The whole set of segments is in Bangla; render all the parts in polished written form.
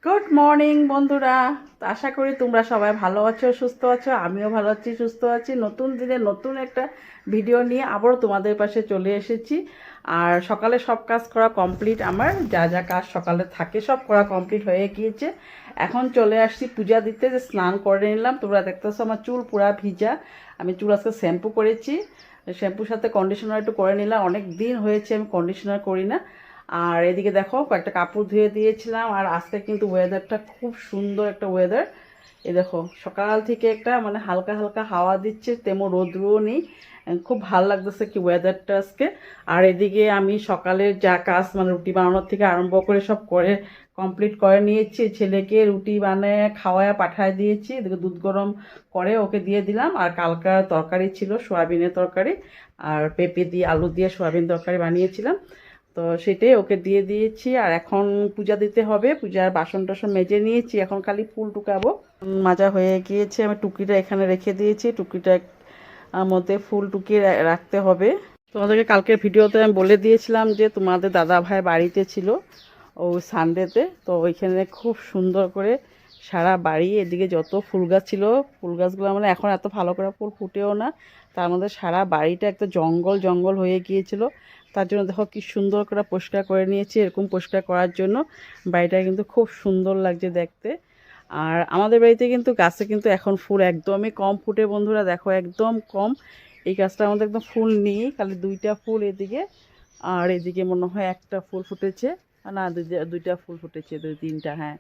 গুড মর্নিং বন্ধুরা। তো আশা করি তোমরা সবাই ভালো আছো, সুস্থ আছো। আমিও ভালো আছি, সুস্থ আছি। নতুন দিনে নতুন একটা ভিডিও নিয়ে আবারও তোমাদের পাশে চলে এসেছি। আর সকালে সব কাজ করা কমপ্লিট, আমার যা যা কাজ সকালে থাকে সব করা কমপ্লিট হয়ে গিয়েছে। এখন চলে আসছি পূজা দিতে, যে স্নান করে নিলাম। তোমরা দেখতেছো আমার চুল পুরা ভিজা। আমি চুল আজকে শ্যাম্পু করেছি, শ্যাম্পুর সাথে কন্ডিশনার একটু করে নিলাম। অনেক দিন হয়েছে আমি কন্ডিশনার করি না। আর এদিকে দেখো কয়েকটা কাপড় ধুয়ে দিয়েছিলাম। আর আজকে কিন্তু ওয়েদারটা খুব সুন্দর একটা ওয়েদার। এই দেখো সকাল থেকে একটা মানে হালকা হালকা হাওয়া দিচ্ছে, তেমন রোদ্রুও নেই। খুব ভালো লাগতেছে কি ওয়েদারটা আজকে। আর এদিকে আমি সকালের যা কাজ মানে রুটি বানানোর থেকে আরম্ভ করে সব করে কমপ্লিট করে নিয়েছি। ছেলেকে রুটি বানিয়ে খাওয়ায় পাঠায় দিয়েছি। এদিকে দুধ গরম করে ওকে দিয়ে দিলাম। আর কালকার তরকারি ছিল সোয়াবিনের তরকারি, আর পেঁপে দিয়ে আলু দিয়ে সোয়াবিন তরকারি বানিয়েছিলাম, তো সেটাই ওকে দিয়ে দিয়েছি। আর এখন পূজা দিতে হবে, পূজার বাসন টাসন মেজে নিয়েছি, এখন খালি ফুল টুকাবো। মাজা হয়ে গিয়েছে, আমি টুকিটা এখানে রেখে দিয়েছি। টুকিটা মধ্যে ফুল টুকিয়ে রাখতে হবে। তোমাদেরকে কালকের ভিডিওতে আমি বলে দিয়েছিলাম যে তোমাদের দাদা ভাই বাড়িতে ছিল ও সানডেতে, তো ওইখানে খুব সুন্দর করে সারা বাড়ি এদিকে যত ফুল গাছ ছিল, ফুল গাছগুলো মানে এখন এত ভালো করে ফুল ফুটেও না, তার মধ্যে সারা বাড়িটা একটা জঙ্গল জঙ্গল হয়ে গিয়েছিল। তার জন্য দেখো কি সুন্দর করে পরিষ্কার করে নিয়েছি। এরকম পরিষ্কার করার জন্য বাড়িটা কিন্তু খুব সুন্দর লাগছে দেখতে। আর আমাদের বাড়িতে কিন্তু গাছে কিন্তু এখন ফুল একদমই কম ফুটে বন্ধুরা, দেখো একদম কম। এই গাছটার মধ্যে একদম ফুল নেই, খালি দুইটা ফুল এদিকে, আর এদিকে মনে হয় একটা ফুল ফুটেছে, না দুইটা ফুল ফুটেছে, দুই তিনটা, হ্যাঁ।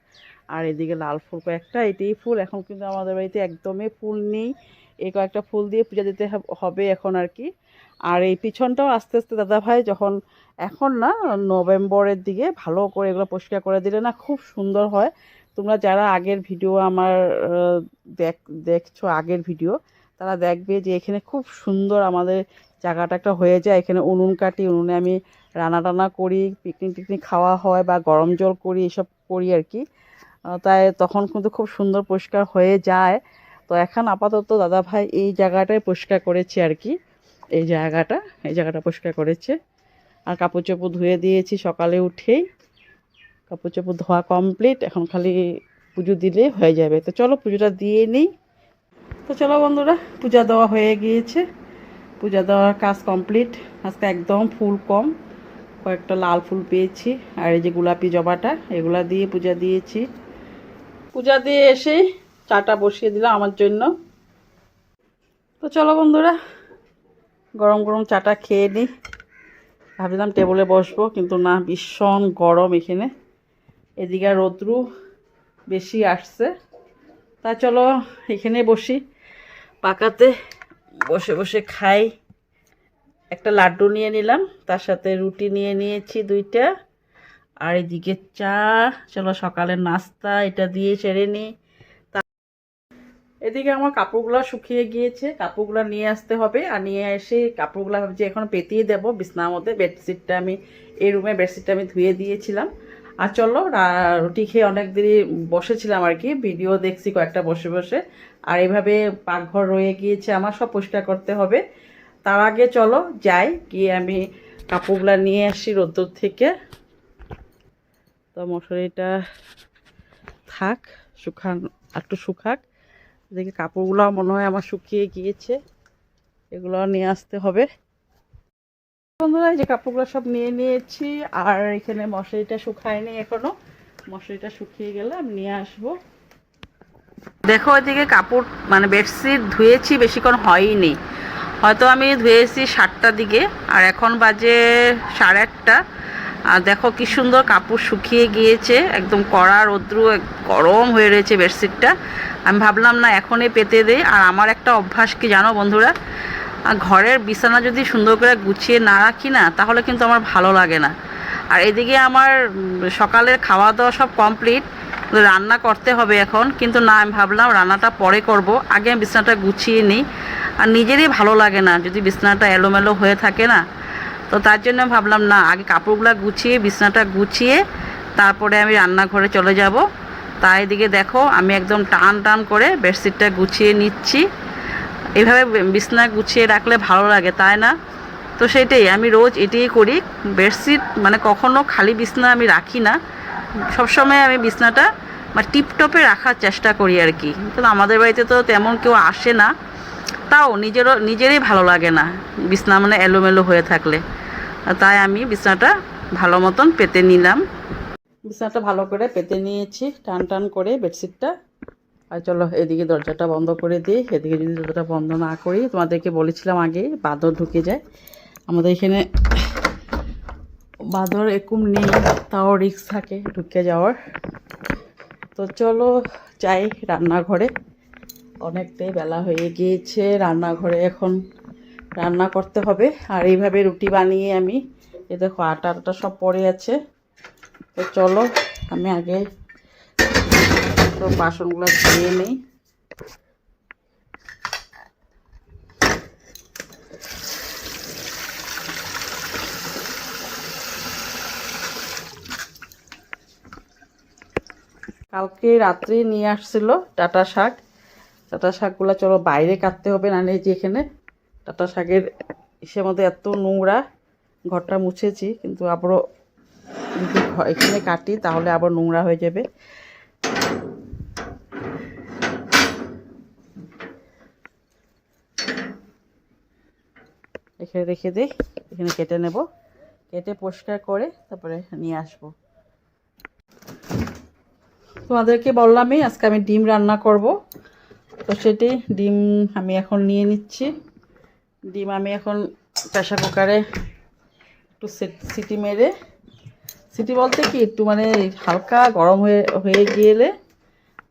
আর এদিকে লাল ফুল কয়েকটা, এটাই ফুল। এখন কিন্তু আমাদের বাড়িতে একদমই ফুল নেই। এই কয়েকটা ফুল দিয়ে পূজা দিতে হবে এখন আর কি। আর এই পিছনটাও আস্তে আস্তে দাদাভাই যখন, এখন না, নভেম্বরের দিকে ভালো করে এগুলো পরিষ্কার করে দিলে না খুব সুন্দর হয়। তোমরা যারা আগের ভিডিও আমার দেখছো আগের ভিডিও, তারা দেখবে যে এখানে খুব সুন্দর আমাদের জায়গাটা একটা হয়ে যায়। এখানে উনুন কাটি, উনুনে আমি রান্না টান্না করি, পিকনিক টিকনিক খাওয়া হয় বা গরম জল করি, এসব করি আর কি। তাই তখন কিন্তু খুব সুন্দর পরিষ্কার হয়ে যায়। তো এখন আপাতত দাদাভাই এই জায়গাটাই পরিষ্কার করেছে আর কি। এই জায়গাটা পরিষ্কার করেছে। আর কাপড় চোপড় ধুয়ে দিয়েছি সকালে উঠেই, কাপড় চোপড় ধোয়া কমপ্লিট। এখন খালি পুজো দিলে হয়ে যাবে। তো চলো পুজোটা দিয়ে নিই। তো চলো বন্ধুরা, পূজা দেওয়া হয়ে গিয়েছে, পূজা দেওয়ার কাজ কমপ্লিট। আজকে একদম ফুল কম, কয়েকটা লাল ফুল পেয়েছি। আর এই যে গোলাপি জবাটা, এগুলা দিয়ে পূজা দিয়েছি। পূজা দিয়ে এসে চাটা বসিয়ে দিলাম আমার জন্য। তো চলো বন্ধুরা, গরম গরম চাটা খেয়ে নিই। ভাবছিলাম টেবলে বসবো, কিন্তু না, ভীষণ গরম এখানে। এদিকে রৌদ্রু বেশি আসছে, তা চলো এখানে বসি, পাকাতে বসে বসে খাই। একটা লাড্ডু নিয়ে নিলাম, তার সাথে রুটি নিয়ে নিয়েছি দুইটা, আর এদিকে চা। চলো সকালের নাস্তা এটা দিয়ে সেরে নিই। এদিকে আমার কাপড়গুলো শুকিয়ে গিয়েছে, কাপড়গুলো নিয়ে আসতে হবে। আর নিয়ে এসে কাপড়গুলো ভাবছি এখন পেতিয়ে দেবো বিছনার মধ্যে। বেডশিটটা আমি এই রুমে বেডশিটটা আমি ধুয়ে দিয়েছিলাম। আর চলো রুটি খেয়ে অনেক দেরি বসেছিলাম আর কি, ভিডিও দেখছি কয়েকটা বসে বসে। আর এইভাবে পাকঘর রয়ে গিয়েছে, আমার সব পরিষ্কার করতে হবে। তার আগে চলো যাই, গিয়ে আমি কাপড়গুলো নিয়ে আসি রোদ্দুর থেকে। তো মশারিটা থাক, একটু শুকাক। দেখি কাপড়গুলো মনে হয় আমার শুকিয়ে গিয়েছে, এগুলো নিয়ে আসতে হবে। বন্ধুরা এই যে কাপড়গুলো সব নিয়ে নিয়েছি। আর এখানে মশারিটা শুকায়নি এখনো, মশারিটা শুকিয়ে গেলে আমি নিয়ে আসবো। দেখো এদিকে কাপড় মানে বেডশিট ধুয়েছি, বেশিক্ষণ হয়নি, হয়তো আমি ধুয়েছি 7টার দিকে, আর এখন বাজে 8:30। আর দেখো কি সুন্দর কাপড় শুকিয়ে গিয়েছে, একদম কড়া রৌদ্র, গরম হয়ে রয়েছে বেডশিটটা। আমি ভাবলাম না এখনই পেতে দেই। আর আমার একটা অভ্যাস কি জানো বন্ধুরা, ঘরের বিছানা যদি সুন্দর করে গুছিয়ে না রাখি না, তাহলে কিন্তু আমার ভালো লাগে না। আর এদিকে আমার সকালের খাওয়া দাওয়া সব কমপ্লিট, রান্না করতে হবে এখন, কিন্তু না, আমি ভাবলাম রান্নাটা পরে করব, আগে আমি বিছানাটা গুছিয়ে নিই। আর নিজেরই ভালো লাগে না যদি বিছানাটা এলোমেলো হয়ে থাকে না, তো তার জন্য ভাবলাম না, আগে কাপড়গুলো গুছিয়ে বিছানাটা গুছিয়ে তারপরে আমি রান্নাঘরে চলে যাব। তাই এদিকে দেখো আমি একদম টান টান করে বেডশিটটা গুছিয়ে নিচ্ছি। এইভাবে বিছানা গুছিয়ে রাখলে ভালো লাগে, তাই না? তো সেটাই আমি রোজ এটাই করি। বেডশিট মানে কখনো খালি বিছানা আমি রাখি না, সবসময় আমি বিছানাটা টিপটপে রাখার চেষ্টা করি আর কি। কিন্তু আমাদের বাড়িতে তো তেমন কেউ আসে না, তাও নিজেরই ভালো লাগে না বিছনা মানে এলোমেলো হয়ে থাকলে। তাই আমি বিছনাটা ভালো মতন পেতে নিলাম। বিছানাটা ভালো করে পেতে নিয়েছি টান টান করে বেডশিটটা। আর চলো এদিকে দরজাটা বন্ধ করে দিই। এদিকে যদি দরজাটা বন্ধ না করি, তোমাদেরকে বলেছিলাম আগে বাদর ঢুকে যায় আমাদের এখানে। বাদর এরকম নেই, তাও রিস্ক থাকে ঢুকে যাওয়ার। তো চলো যাই রান্নাঘরে, অনেকটাই বেলা হয়ে গিয়েছে। রান্নাঘরে এখন রান্না করতে হবে। আর এইভাবে রুটি বানিয়ে আমি, এ দেখো আটা সব পড়ে আছে। তো চলো আমি আগে তো বাসনগুলো ধুয়ে নিই। কালকে রাত্রে নিয়ে আসছিল ডাঁটা শাক। ডাঁটা শাকগুলো চলো বাইরে কাটতে হবে, না যে এখানে ডাঁটা শাকের ইসের মধ্যে এত নোংরা। ঘরটা মুছেছি কিন্তু আবারও যদি এখানে কাটি তাহলে আবার নোংরা হয়ে যাবে। এখানে রেখে দিই, এখানে কেটে নেব, কেটে পরিষ্কার করে তারপরে নিয়ে আসবো। তোমাদেরকে বললামই আজকে আমি ডিম রান্না করব। তো সেটি ডিম আমি এখন নিয়ে নিচ্ছি। ডিম আমি এখন প্রেসার কুকারে একটু সিটি মেরে, সিটি বলতে কি একটু মানে হালকা গরম হয়ে গেলে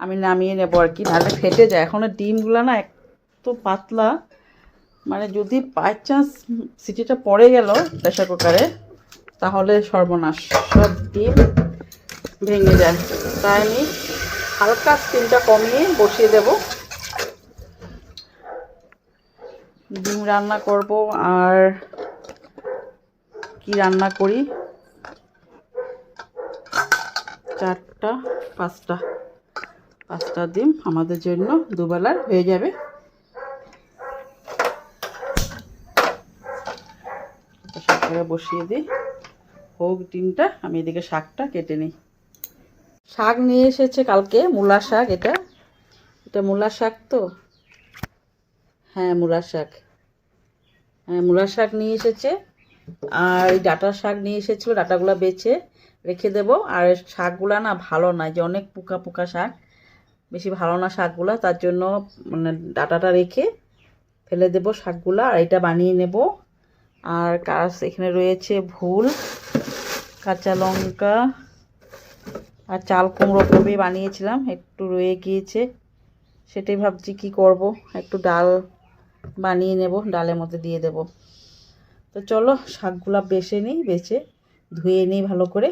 আমি নামিয়ে নেবো আর কি, নাহলে ফেটে যায়। এখন ডিমগুলো না একটু পাতলা, মানে যদি বাই চান্স সিটিটা পড়ে গেল প্রেসার কুকারে তাহলে সর্বনাশ, সব ডিম ভেঙে যায়। তাই আমি হালকা স্টিমটা কমিয়ে বসিয়ে দেব। ডিম রান্না করব। আর কি রান্না করি, 4টা 5টা ডিম আমাদের জন্য দুবেলার হয়ে যাবে। শাকটা বসিয়ে দিই, হোক ডিমটা, আমি এদিকে শাকটা কেটে নিই। শাক নিয়ে এসেছে কালকে, মূলা শাক। এটা মূলা শাক তো, হ্যাঁ মূলা শাক, হ্যাঁ মূলা শাক নিয়ে এসেছে। আর এই ডাঁটা শাক নিয়ে এসেছিলো, ডাঁটাগুলো বেছে রেখে দেব। আর শাকগুলা না ভালো না, যে অনেক পোকা পোকা শাক, বেশি ভালো না শাকগুলা, তার জন্য মানে ডাঁটাটা রেখে ফেলে দেব শাকগুলা। আর এটা বানিয়ে নেব। আর এখানে রয়েছে ভুল, কাঁচা লঙ্কা আর চাল কুমড়ো কবে বানিয়েছিলাম, একটু রয়ে গিয়েছে, সেটাই ভাবছি কি করব। একটু ডাল বানিয়ে নেব, ডালের মধ্যে দিয়ে দেব। তো চলো শাকগুলা বেছে ধুয়ে নিই ভালো করে।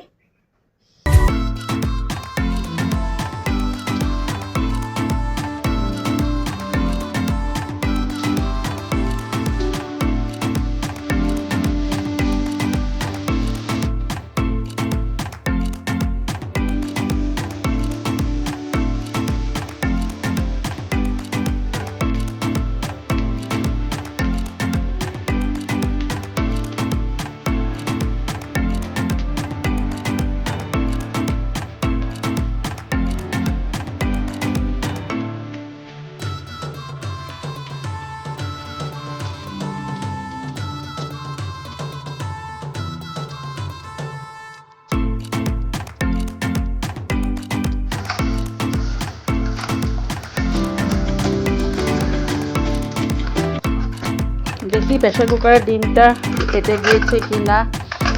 দেখি প্রেসার কুকারের ডিমটা ফেটে গিয়েছে কি না।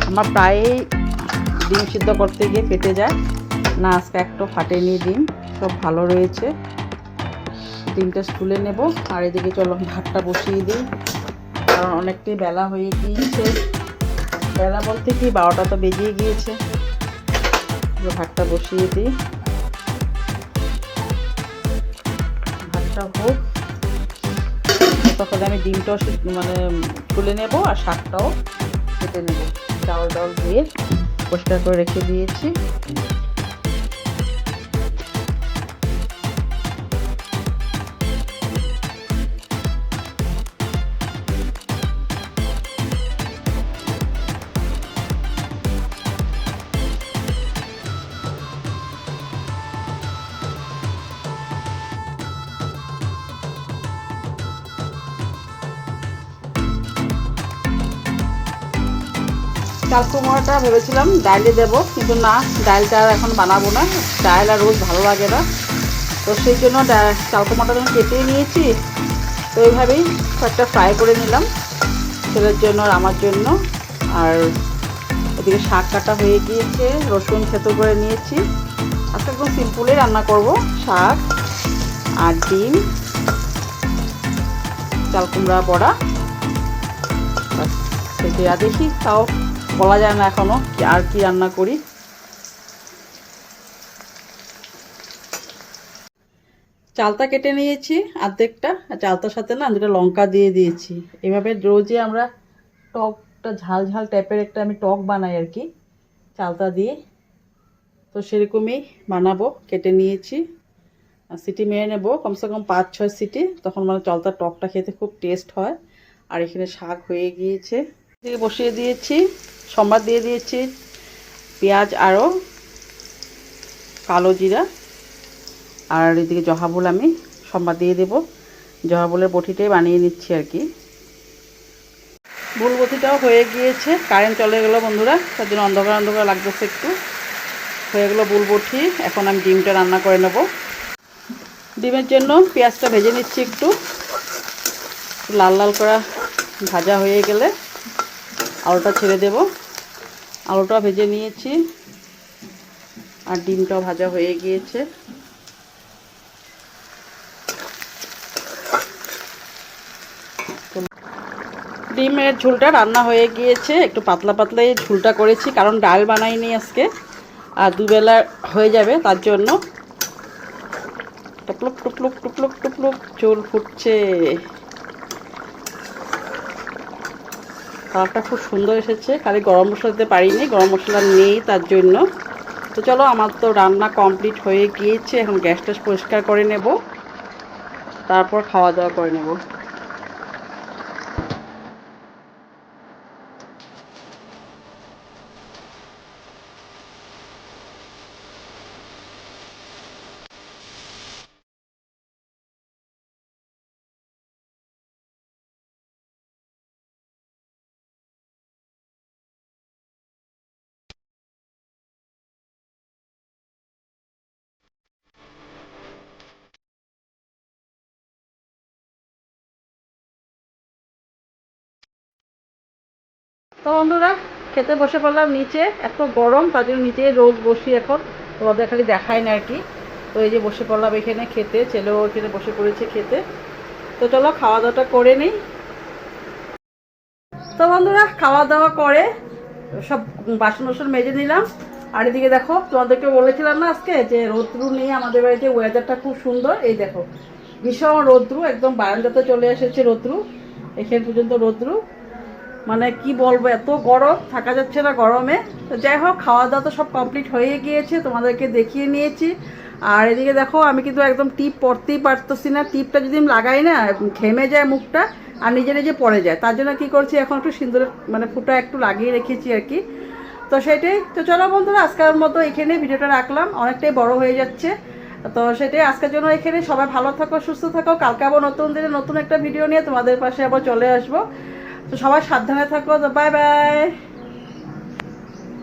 আমার প্রায়ই ডিম সিদ্ধ করতে গিয়ে ফেটে যায়, না আজকে একটু ফাটেনি, ডিম সব ভালো রয়েছে। ডিমটা তুলে নেব। আর এদিকে চলো ভাতটা বসিয়ে দিই, কারণ অনেকটাই বেলা হয়ে গিয়েছে। বেলা বলতে কি 12টা তো বেজেই গিয়েছে। ভাতটা বসিয়ে দিই, ভাতটা হোক, তখন আমি ডিমটাও মানে তুলে নেব আর শাকটাও কেটে নেব। চাউল দিয়ে পরিষ্কার করে রেখে দিয়েছি। চাল কুমড়োটা ভেবেছিলাম ডাইলে দেবো, কিন্তু না, ডালটা আর এখন বানাবো না, ডাল আর রোজ ভালো লাগে না। তো সেই জন্য চাল কুমড়োটা যখন কেটে নিয়েছি, তো এইভাবেই কয়েকটা ফ্রাই করে নিলাম ছেলের জন্য আর আমার জন্য। আর এদিকে শাক কাটা হয়ে গিয়েছে, রসুন থেতো করে নিয়েছি। আজকে একদম সিম্পলই রান্না করব, শাক আর ডিম, চাল কুমড়া বড়া, সেটি আর দেখি, তাও বলা যায় না এখনও আর কি রান্না করি। চালটা কেটে নিয়েছি অর্ধেকটা, আর চালটার সাথে না দুটো লঙ্কা দিয়ে দিয়েছি। এভাবে রোজই আমরা টকটা ঝাল ঝাল টাইপের একটা আমি টক বানাই আর কি চালটা দিয়ে, তো সেরকমই বানাবো। কেটে নিয়েছি, সিটি মেরে নেব কমসে কম 5-6 সিটি, তখন মানে চালটা টকটা খেতে খুব টেস্ট হয়। আর এখানে শাক হয়ে গিয়েছে, এদিকে বসিয়ে দিয়েছি, সম্বাদ দিয়ে দিয়েছি, পেঁয়াজ আরও কালো জিরা, আর এদিকে জহাবুল আমি সম্বাদ দিয়ে দেবো। জহাবুলের বটিটাই বানিয়ে নিচ্ছি আর কি। বুল বটিটাও হয়ে গিয়েছে, কারেন্ট চলে গেলো বন্ধুরা, তার জন্য অন্ধকার অন্ধকার লাগতেছে একটু। হয়ে গেলো বুল বটি, এখন আমি ডিমটা রান্না করে নেব। ডিমের জন্য পেঁয়াজটা ভেজে নিচ্ছি, একটু লাল লাল করা ভাজা হয়ে গেলে আলুটা ছেড়ে দেব। আলুটাও ভেজে নিয়েছি, আর ডিমটাও ভাজা হয়ে গিয়েছে। ডিমের ঝোলটা রান্না হয়ে গিয়েছে, একটু পাতলা পাতলা এই ঝোলটা করেছি, কারণ ডাল বানাইনি আজকে, আর দুবেলা হয়ে যাবে তার জন্য। টুকলুক টুকলুক টুকলুক টুকলুক ঝোল ফুটছে, কালারটা খুব সুন্দর এসেছে। খালি গরম মশলা দিতে পারিনি, গরম মশলা নেই তার জন্য। তো চলো, আমার তো রান্না কমপ্লিট হয়ে গিয়েছে, এখন গ্যাসটা পরিষ্কার করে নেব, তারপর খাওয়া দাওয়া করে নেব। তো বন্ধুরা, খেতে বসে পড়লাম নিচে, এত গরম তার জন্য নিচে রোদ বসি, এখন রোদে খালি দেখায় না আর কি। তো এই যে বসে পড়লাম এখানে খেতে, ছেলেও এখানে বসে পড়েছে খেতে। তো চলো খাওয়া দাওয়াটা করে নিই। তো বন্ধুরা, খাওয়া দাওয়া করে সব বাসন বাসন মেজে নিলাম। আর এদিকে দেখো, তোমাদেরকে বলেছিলাম না আজকে যে রৌদ্রু নেই আমাদের বাড়িতে, ওয়েদারটা খুব সুন্দর। এই দেখো ভীষণ রৌদ্রু, একদম বারান্দাতে চলে এসেছে রৌদ্রু, এখানে পর্যন্ত রৌদ্রু, মানে কি বলবো, এত গরম, থাকা যাচ্ছে না গরমে। তো যাই হোক, খাওয়া দাওয়া তো সব কমপ্লিট হয়ে গিয়েছে, তোমাদেরকে দেখিয়ে নিয়েছি। আর এদিকে দেখো, আমি কিন্তু একদম টিপ পরতেই পারতেছি না, টিপটা যদি আমি লাগাই না ঘেমে যায় মুখটা, আর নিজে নিজে পড়ে যায়। তার জন্য কী করছি, এখন একটু সিঁদুরের মানে ফুটা একটু লাগিয়ে রেখেছি আর কি। তো সেটাই। তো চলো বন্ধুরা, আজকের মতো এখানে ভিডিওটা রাখলাম, অনেকটাই বড় হয়ে যাচ্ছে। তো সেটাই, আজকের জন্য এখানে। সবাই ভালো থাকো, সুস্থ থাকো, কালকে আবার নতুন দিনে নতুন একটা ভিডিও নিয়ে তোমাদের পাশে আবার চলে আসবো। তো সবাই সাবধানে থাকো, তো বাই বাই।